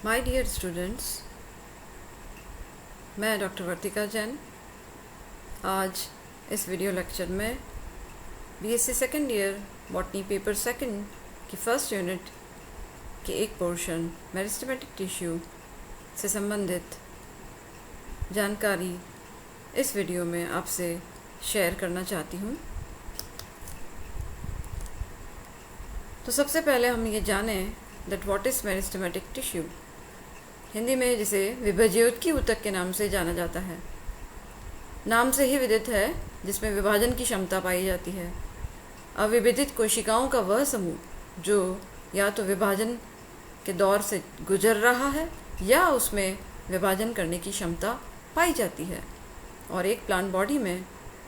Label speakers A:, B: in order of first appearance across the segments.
A: My dear students, मैं doctor वर्तिका जैन आज इस वीडियो लेक्चर में BSc second year botany paper second की फर्स्ट यूनिट के एक पोर्शन मेरिस्टेमेटिक टिश्यू से संबंधित जानकारी इस वीडियो में आपसे शेयर करना चाहती हूँ। तो सबसे पहले हम ये जानें that what is meristematic tissue. Hindi में जिसे विभज्योतकी ऊतक के नाम से जाना जाता है। नाम से ही विदित है जिसमें विभाजन की क्षमता पाई जाती है। अविभजित कोशिकाओं का वह समूह जो या तो विभाजन के दौर से गुजर रहा है या उसमें विभाजन करने की क्षमता पाई जाती है। और एक प्लांट बॉडी में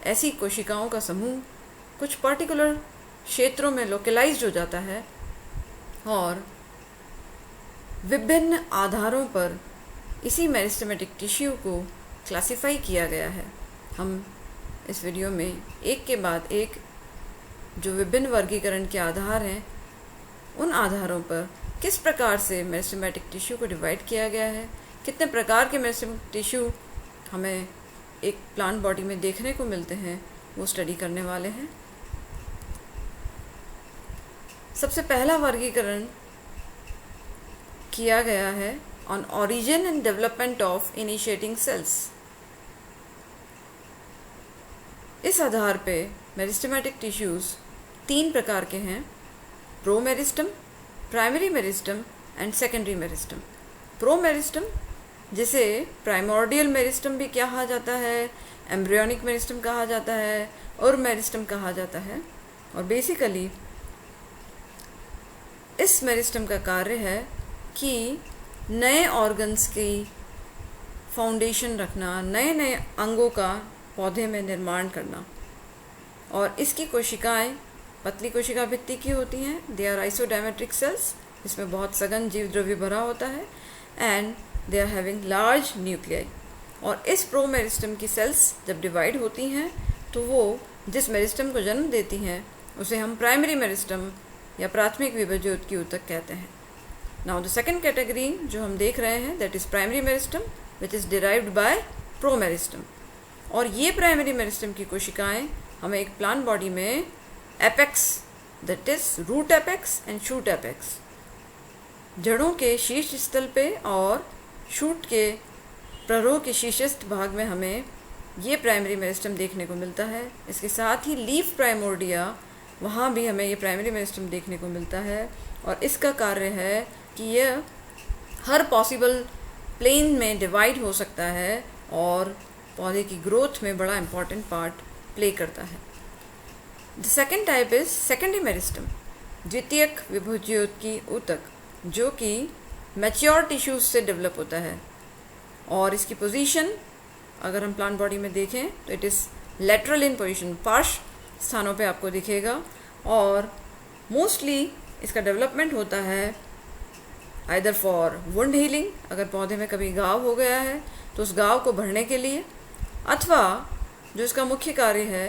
A: ऐसी कोशिकाओं का समूह कुछ पर्टिकुलर क्षेत्रों में लोकलाइज्ड हो जाता है और विभिन्न आधारों पर इसी मेरिस्टेमेटिक टिश्यू को क्लासिफाई किया गया है। हम इस वीडियो में एक के बाद एक जो विभिन्न वर्गीकरण के आधार हैं उन आधारों पर किस प्रकार से मेरिस्टेमेटिक टिश्यू को डिवाइड किया गया है, कितने प्रकार के मेरिस्टेमेटिक टिश्यू हमें एक प्लांट बॉडी में देखने को मिलते हैं, वो स्टडी करने वाले हैं। सबसे पहला वर्गीकरण किया गया है on origin and development of initiating cells. इस आधार पे मेरिस्टेमेटिक टिश्यूज तीन प्रकार के हैं: promeristem, primary meristem and secondary meristem. Promeristem जिसे प्राइमोर्डियल मेरिस्टम भी कहा जाता है, एम्ब्रियोनिक मेरिस्टम कहा जाता है और मेरिस्टम कहा जाता है। और बेसिकली इस मेरिस्टम का कार्य है कि नए ऑर्गन्स की फाउंडेशन रखना, नए नए अंगों का पौधे में निर्माण करना। और इसकी कोशिकाएं पतली कोशिका भित्ति की होती हैं। दे आर आइसोडायमेट्रिक सेल्स, इसमें बहुत सघन जीव द्रव्य भरा होता है and they are having large nuclei. और इस प्रोमेरिस्टम की सेल्स जब डिवाइड होती हैं तो वो जिस मेरिस्टम को जन्म देती हैं उसे हम प्राइमरी मेरिस्टम या प्राथमिक विभज्योतकी ऊतक कहते हैं। नाउ द सेकेंड कैटेगरी जो हम देख रहे हैं that is primary meristem which is derived by promeristem. और ये प्राइमरी मेरिस्टम की कोशिकाएं हमें एक प्लांट बॉडी में apex that is root apex and shoot apex, जड़ों के शीर्ष स्थल पे और शूट के प्ररोह के शीर्षस्थ भाग में हमें ये प्राइमरी मेरिस्टम देखने को मिलता है। इसके साथ ही लीफ प्राइमोर्डिया, वहाँ भी हमें ये प्राइमरी मेरिस्टम देखने को मिलता है। और इसका कार्य है कि यह हर पॉसिबल प्लेन में डिवाइड हो सकता है और पौधे की ग्रोथ में बड़ा इम्पॉर्टेंट पार्ट प्ले करता है। The second type is secondary meristem, द्वितीयक विभज्योतकी ऊतक, जो कि मैच्योर टिश्यूज से डेवलप होता है। और इसकी पोजीशन अगर हम प्लांट बॉडी में देखें तो it is lateral in position, पार्श्व स्थानों पे आपको दिखेगा। और मोस्टली इसका डेवलपमेंट होता है आइदर फॉर वुंड हीलिंग, अगर पौधे में कभी घाव हो गया है तो उस घाव को भरने के लिए, अथवा जो इसका मुख्य कार्य है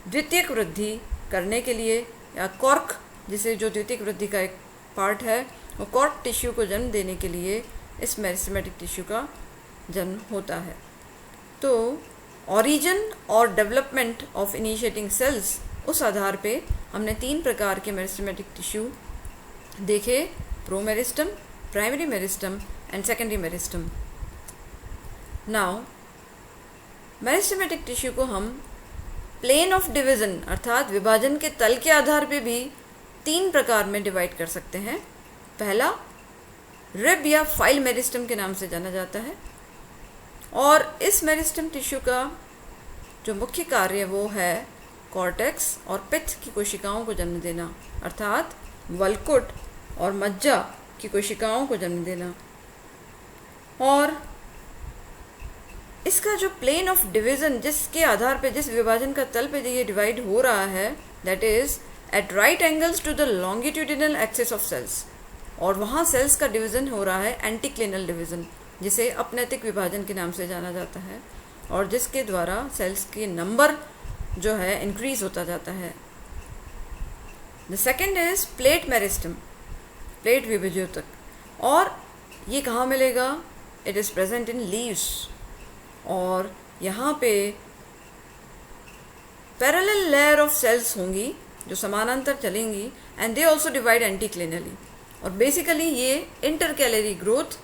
A: द्वितीयक वृद्धि करने के लिए, या कॉर्क जिसे जो द्वितीयक वृद्धि का एक पार्ट है वो कॉर्क टिश्यू को जन्म देने के लिए इस मेरिस्टेमेटिक टिश्यू का जन्म होता है। तो ओरिजिन और डेवलपमेंट ऑफ इनिशिएटिंग सेल्स, उस आधार पे हमने तीन प्रकार के मेरिस्टेमेटिक टिश्यू देखे: promeristem, primary meristem and secondary meristem. Now meristematic tissue को हम प्लेन ऑफ डिवीज़न अर्थात विभाजन के तल के आधार पे भी तीन प्रकार में डिवाइड कर सकते हैं। पहला रिब या फाइल मेरिस्टम के नाम से जाना जाता है। और इस मेरिस्टम टिश्यू का जो मुख्य कार्य वो है कॉर्टेक्स और पित्त की कोशिकाओं को जन्म देना, अर्थात वल्कुट और मज्जा की कोशिकाओं को जन्म देना। और इसका जो प्लेन ऑफ डिवीज़न, जिसके आधार पे, जिस विभाजन का तल पे ये डिवाइड हो रहा है, that is at right angles to the longitudinal axis of cells. और वहाँ सेल्स का डिवीज़न हो रहा है एंटीक्लिनल डिवीज़न, जिसे अपनैतिक विभाजन के नाम से जाना जाता है, और जिसके द्वारा सेल्स के नंबर जो है इंक्रीज होता जाता है। The second is plate meristem, plate विभज्योतक। और ये कहाँ मिलेगा? It is present in leaves, और यहाँ पे पैरेलल लेयर ऑफ सेल्स होंगी जो समानांतर चलेंगी, एंड दे ऑल्सो डिवाइड एंटीक्लिनली, और बेसिकली ये इंटरकैलरी ग्रोथ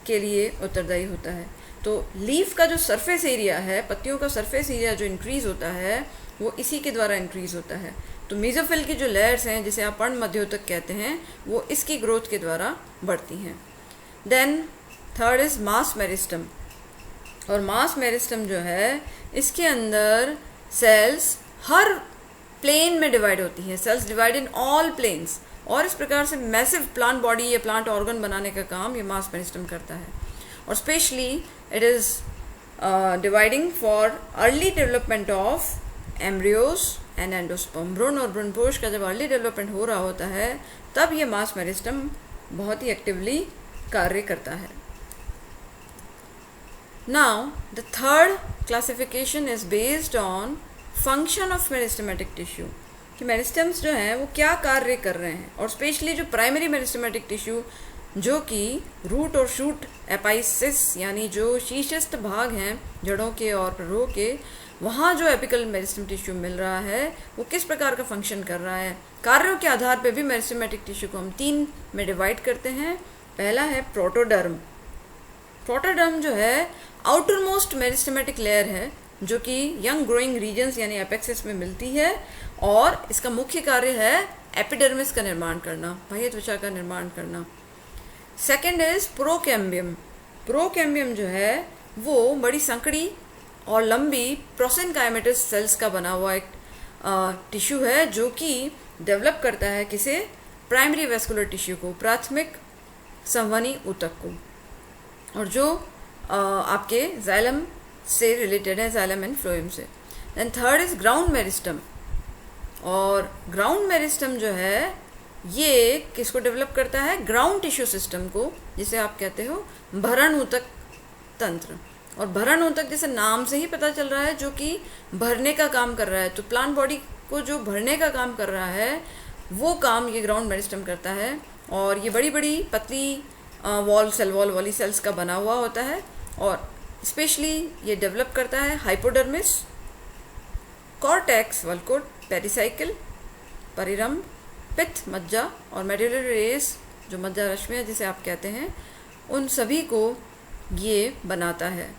A: के लिए उत्तरदायी होता है। तो लीफ का जो सरफेस एरिया है, पत्तियों का सरफेस एरिया जो इंक्रीज होता है वो इसी के द्वारा इंक्रीज होता है। तो मेसोफिल की जो लेयर्स हैं, जिसे आप पर्णमध्योतक कहते हैं, वो इसकी ग्रोथ के द्वारा बढ़ती हैं। Then third is mass meristem, और मास मेरिस्टम जो है इसके अंदर सेल्स हर प्लेन में डिवाइड होती हैं, cells divide in all planes, और इस प्रकार से मैसिव प्लांट बॉडी या प्लांट ऑर्गन बनाने का काम ये मास मेरिस्टम करता है। और specially it is dividing for early development of embryos and endosperm. भ्रूण और भ्रूणपोष का जब अर्ली डेवलपमेंट हो रहा होता है तब ये मास मेरिस्टम बहुत ही एक्टिवली कार्य करता है। Now the third classification is based on function of meristematic tissue, कि मेरिस्टम्स जो हैं वो क्या कार्य कर रहे हैं, और स्पेशली जो प्राइमरी मेरिस्टेमेटिक टिश्यू जो कि रूट और शूट एपाइसिस यानी जो शीर्षस्थ भाग हैं जड़ों के और प्ररोह के, वहाँ जो एपिकल मेरिस्टम टिश्यू मिल रहा है वो किस प्रकार का फंक्शन कर रहा है। कार्यों के आधार पर भी मेरिस्टेमेटिक टिश्यू को हम 3 में डिवाइड करते हैं। पहला है प्रोटोडर्म। प्रोटोडर्म जो है आउटर मोस्ट मेरिस्टेमेटिक लेयर है जो कि यंग ग्रोइंग रीजन्स यानी एपेक्सिस में मिलती है, और इसका मुख्य कार्य है एपिडर्मिस का निर्माण करना, बाह्य त्वचा का निर्माण करना। Second is procambium. प्रोकैम्बियम जो है वो बड़ी संकड़ी और लंबी प्रोसेनकाइमेटस सेल्स का बना हुआ एक टिश्यू है जो कि डेवलप करता है किसे? प्राइमरी वेस्कुलर टिश्यू को, प्राथमिक संवहनी ऊतक को, और जो आपके जाइलम से रिलेटेड है, जाइलम एंड फ्लोएम से। Then third is ground meristem, और ग्राउंड मेरिस्टम जो है ये किसको डेवलप करता है? ग्राउंड टिश्यू सिस्टम को, जिसे आप कहते हो भरण ऊतक तंत्र। और भरण ऊतक जैसे नाम से ही पता चल रहा है जो कि भरने का काम कर रहा है, तो प्लांट बॉडी को जो भरने का काम कर रहा है वो काम ये ग्राउंड मेरिस्टम करता है। और ये बड़ी बड़ी पतली सेल वॉल वाली सेल्स का बना हुआ होता है, और स्पेशली ये डेवलप करता है हाइपोडर्मिस, कॉर्टेक्स, वल्कुट, पेरिसाइकिल, परिरंभ, पित्त, मज्जा और मेडुलरी रेस जो मज्जा रश्मियाँ जिसे आप कहते हैं, उन सभी को ये बनाता है।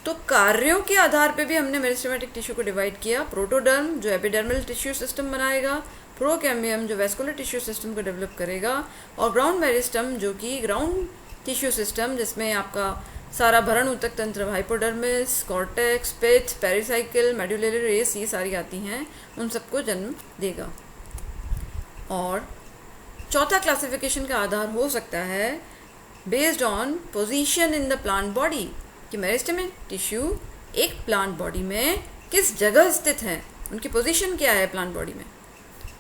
A: तो कार्यों के आधार पे भी हमने मेरिस्टेमेटिक टिश्यू को डिवाइड किया। प्रोटोडर्म जो एपिडर्मल टिश्यू सिस्टम बनाएगा, प्रोकैम्बियम जो वेस्कुलर टिश्यू सिस्टम को डेवलप करेगा, और ग्राउंड मेरिस्टम जो कि ग्राउंड टिश्यू सिस्टम जिसमें आपका सारा भरण ऊतक तंत्र, हाइपोडर्मिस, कॉर्टेक्स, पित्त, पेरिसाइकिल, मेडुलरी रेस, ये सारी आती हैं, उन सबको जन्म देगा। और चौथा क्लासिफिकेशन का आधार हो सकता है based on position in the plant body, कि मेरिस्टेमिक टिश्यू एक प्लांट बॉडी में किस जगह स्थित है, उनकी पोजीशन क्या है प्लांट बॉडी में।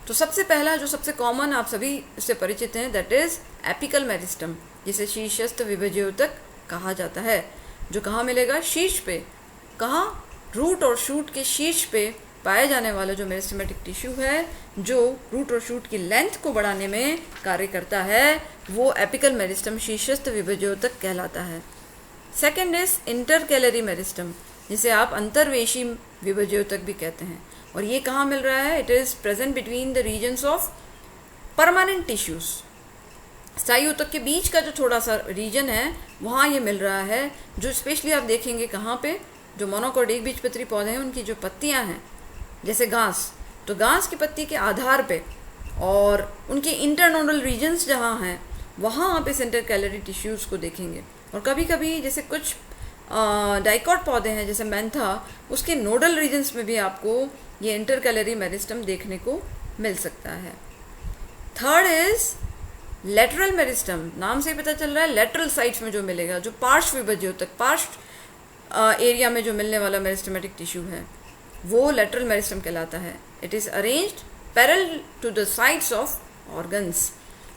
A: तो सबसे पहला जो सबसे कॉमन आप सभी इससे परिचित हैं, दैट इज एपिकल मेरिस्टम, जिसे शीर्षस्थ विभज्योतक कहा जाता है, जो कहाँ मिलेगा? शीर्ष पे। कहाँ? रूट और शूट के शीर्ष पे पाए जाने वाला जो मेरिस्टेमेटिक टिश्यू है, जो रूट और शूट की लेंथ को बढ़ाने में कार्य करता है, वो एपिकल मेरिस्टम शीर्षस्थ विभज्योतक कहलाता है। सेकेंड इज इंटरकैलरी मेरिस्टम, जिसे आप अंतर्वेशी विभज्योतक भी कहते हैं, और ये कहाँ मिल रहा है? It is present between the regions of permanent tissues. स्थायी ऊतक के बीच का जो थोड़ा सा रीजन है वहाँ ये मिल रहा है, जो स्पेशली आप देखेंगे कहाँ पे? जो मोनोकोट एक बीजपत्री पौधे हैं उनकी जो पत्तियाँ हैं, जैसे घास, तो घास की पत्ती के आधार पे और उनके इंटरनोडल रीजन्स जहाँ हैं वहाँ आप इस इंटरकैलरी टिश्यूज़ को देखेंगे। और कभी कभी जैसे कुछ डाइकॉट पौधे हैं जैसे मैंथा, उसके नोडल रीजन्स में भी आपको ये इंटरकैलरी मेरिस्टम देखने को मिल सकता है। थर्ड इज लेटरल मेरिस्टम, नाम से ही पता चल रहा है लेटरल साइड्स में जो मिलेगा, जो पार्श्व विभज्योतक, पार्श्व एरिया में जो मिलने वाला मेरिस्टेमेटिक टिश्यू है वो लेटरल मेरिस्टम कहलाता है। It is arranged parallel to the sides of organs,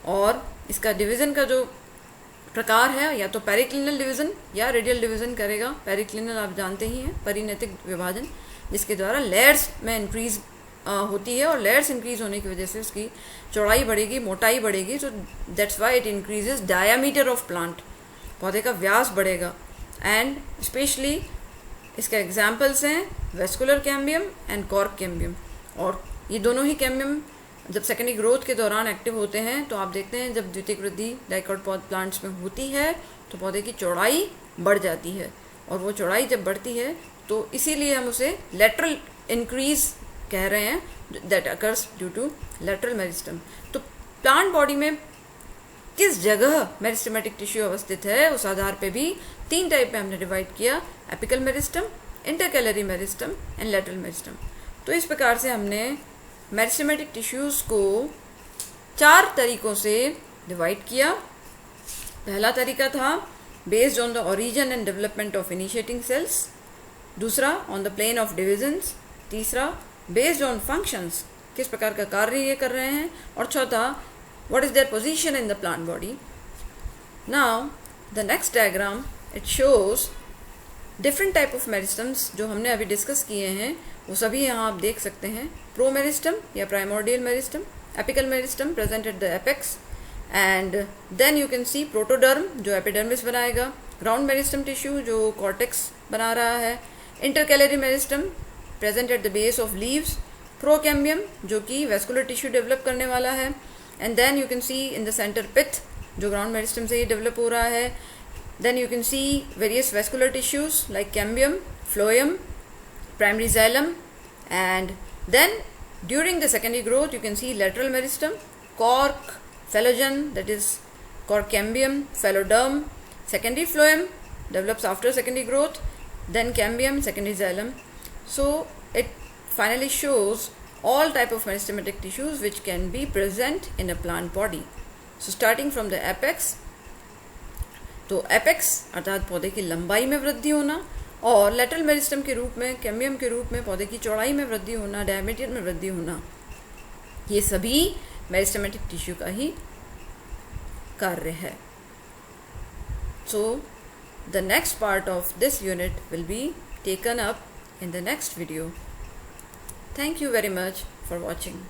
A: और इसका डिवीज़न का जो प्रकार है या तो पेरिक्लिनल डिवीज़न या रेडियल डिवीज़न करेगा। पेरिक्लिनल आप जानते ही हैं, परिनैतिक विभाजन, जिसके द्वारा लेयर्स में इंक्रीज होती है और लेयर्स इंक्रीज होने की वजह से उसकी चौड़ाई बढ़ेगी, मोटाई बढ़ेगी, तो that's why it increases diameter of plant, पौधे का व्यास बढ़ेगा। एंड स्पेशली इसके एग्जाम्पल्स हैं vascular cambium and cork cambium, और ये दोनों ही कैम्बियम जब सेकेंडरी ग्रोथ के दौरान एक्टिव होते हैं तो आप देखते हैं जब द्वितीयक वृद्धि डाइकॉट प्लांट्स में होती है तो पौधे की चौड़ाई बढ़ जाती है, और वो चौड़ाई जब बढ़ती है तो इसीलिए हम उसे लेटरल इंक्रीज कह रहे हैं, that occurs due to lateral meristem. तो प्लांट बॉडी में किस जगह मेरिस्टेमेटिक टिश्यू अवस्थित है उस आधार पे भी 3 टाइप में हमने डिवाइड किया, apical meristem, intercalary meristem and lateral meristem. तो इस प्रकार से हमने मेरिस्टेमेटिक टिश्यूज़ को 4 तरीकों से डिवाइड किया। पहला तरीका था based on the origin and development of initiating cells, दूसरा on the plane of divisions, तीसरा बेस्ड ऑन फंक्शंस, किस प्रकार का कार्य ये कर रहे हैं, और चौथा what is their position in the plant body. Now the next diagram it shows different type of meristems जो हमने अभी डिस्कस किए हैं वो सभी यहाँ आप देख सकते हैं। प्रो मेरिस्टम या primordial meristem, apical meristem present at the apex, and then you can see protoderm जो एपिडर्मिस बनाएगा, ग्राउंड मेरिस्टम टिश्यू जो कॉर्टेक्स बना रहा है, intercalary meristem present at the base of leaves, procambium जो कि वेस्कुलर टिश्यू डेवलप करने वाला है, and then you can see in the centre pith जो ग्राउंड मेरिस्टम से ही डेवलप हो रहा है। Then you can C various vascular tissues like cambium, phloem, primary xylem, and then during the secondary growth you can see lateral meristem, cork, phellogen, that is cork cambium, phelloderm, secondary phloem develops after secondary growth, then cambium, secondary xylem. So it finally shows all type of meristematic tissues which can be present in a plant body. So starting from the apex, तो apex अर्थात पौधे की लंबाई में वृद्धि होना, और lateral meristem के रूप में, कैम्बियम के रूप में पौधे की चौड़ाई में वृद्धि होना, डायमीटर में वृद्धि होना, ये सभी मेरिस्टेमेटिक टिश्यू का ही कार्य है। So the next part of this unit will be taken up in the next video. Thank you very much for watching.